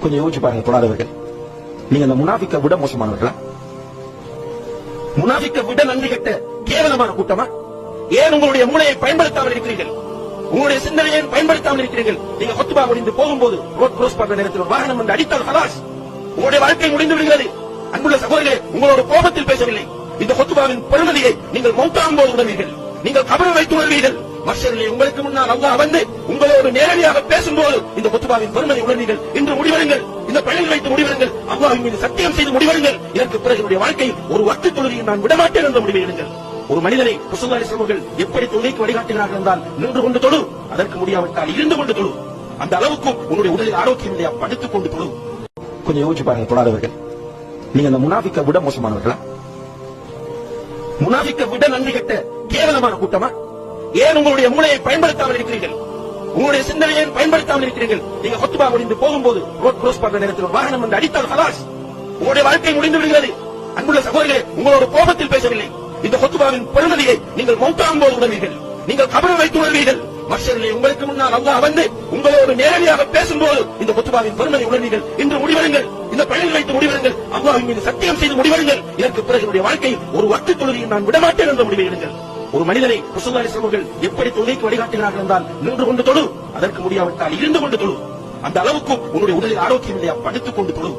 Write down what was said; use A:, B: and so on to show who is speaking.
A: கொஞ்சம் யோசிச்சு பாருங்க தொழாதவர்கள். நீங்க அந்த முனாஃபிக்கை விட மோசமானவர்களா? முனாஃபிக்கை விட நன்றி கெட்ட கேவலமான கூட்டமா? ஏன் உங்களுடைய மூளையை பயன்படுத்தாமல் இருக்கிறீர்கள்? உங்களுடைய சிந்தனையை பயன்படுத்தாமல் இருக்கிறீர்கள்? நீங்க ஹுத்பா முடிந்து போகும்போது ரோட் கிராஸ் பண்ற நேரத்தில் ஒரு வாகனம் வந்து அடித்தால் ஹலாஸ், உங்களுடைய வாழ்க்கை முடிந்து விடுகிறது. அன்புள்ள சகோதரர்களே, உங்களோட கோபத்தில் பேசவில்லை. இந்த ஹுத்பாவின் பெருமதியை நீங்கள் மௌத்தாகும் போது உணர்வீர்கள். நீங்கள் கபரை வைத்து உணர்வீர்கள். மர்ஷரிலே உங்களுக்கு முன்னால் அல்லாஹ் வந்து உங்களோடு நேரடியாக பேசும்போது இந்த ஹுத்பாவின் பெருமதி உணர்வீர்கள். இன்று முடிவெடுங்கள், இந்த பள்ளியில் வைத்து முடிவெடுங்கள், அல்லாஹ்வின் மீது சத்தியம் செய்து முடிவெடுங்கள். இதற்கு பிறகு என்னுடைய வாழ்க்கை ஒரு வக்து தொழுகையை நான் விடமாட்டேன் என்று முடிவெடுங்கள். ஒரு மனிதனை ரசூலுல்லாஹி ஸல்லல்லாஹு அலைஹி வஸல்லம் எப்படி தொழுகைக்கு வழிகாட்டுகிறார்கள் என்றால், நின்று கொண்டு தொழு, அதற்கு முடியாவிட்டால் இருந்து கொண்டு தொழு. அந்த அளவுக்கும் உன்னுடைய உடலில் ஆரோக்கியம் இல்லையா, படுத்துக் கொண்டு தொழு. கொஞ்சம் யோசிச்சு பாருங்க தொழாதவர்கள். நீங்க அந்த முனாஃபிக்கை விட மோசமானவர்களா? முனாஃபிக்கை விட நன்றி கெட்ட கேவலமான கூட்டமா? ஏன் உங்களுடைய மூளையை பயன்படுத்தாமல் இருக்கிறீர்கள்? உங்களுடைய சிந்தனையை பயன்படுத்தாமல் இருக்கிறீர்கள்? நீங்க ஹுத்பா முடிந்து போகும்போது ரோட் கிராஸ் பண்ற நேரத்தில் ஒரு வாகனம் வந்து அடித்தால் ஹலாஸ், உங்களுடைய வாழ்க்கை முடிந்து விடுகிறது. அன்புள்ள சகோதரர்களே, உங்களோட கோபத்தில் பேசவில்லை. இந்த ஹுத்பாவின் பெருமதியை நீங்கள் மௌத்தாகும் போது உணர்வீர்கள். நீங்கள் கபரை வைத்து உணர்வீர்கள். மர்ஷரிலே உங்களுக்கு முன்னால் அல்லாஹ் வந்து உங்களோடு நேரடியாக பேசும்போது இந்த ஹுத்பாவின் பெருமதி உணர்வீர்கள். இன்று முடிவெடுங்கள், இந்த பள்ளியில் வைத்து முடிவெடுங்கள், அல்லாஹ்வின் மீது சத்தியம் செய்து முடிவெடுங்கள். இதற்கு பிறகு என்னுடைய வாழ்க்கை ஒரு வக்து தொழுகையை நான் விடமாட்டேன் என்று முடிவெடுங்கள். ஒரு மனிதனை ரசூலுல்லாஹி ஸல்லல்லாஹு அலைஹி வஸல்லம் எப்படி தொழுகைக்கு வழிகாட்டுகிறார்கள் என்றால், நின்று கொண்டு தொழு, அதற்கு முடியாவிட்டால் இருந்து கொண்டு தொழு. அந்த அளவுக்கும் உன்னுடைய உடலில் ஆரோக்கியம் இல்லையா, படுத்துக் கொண்டு தொழு.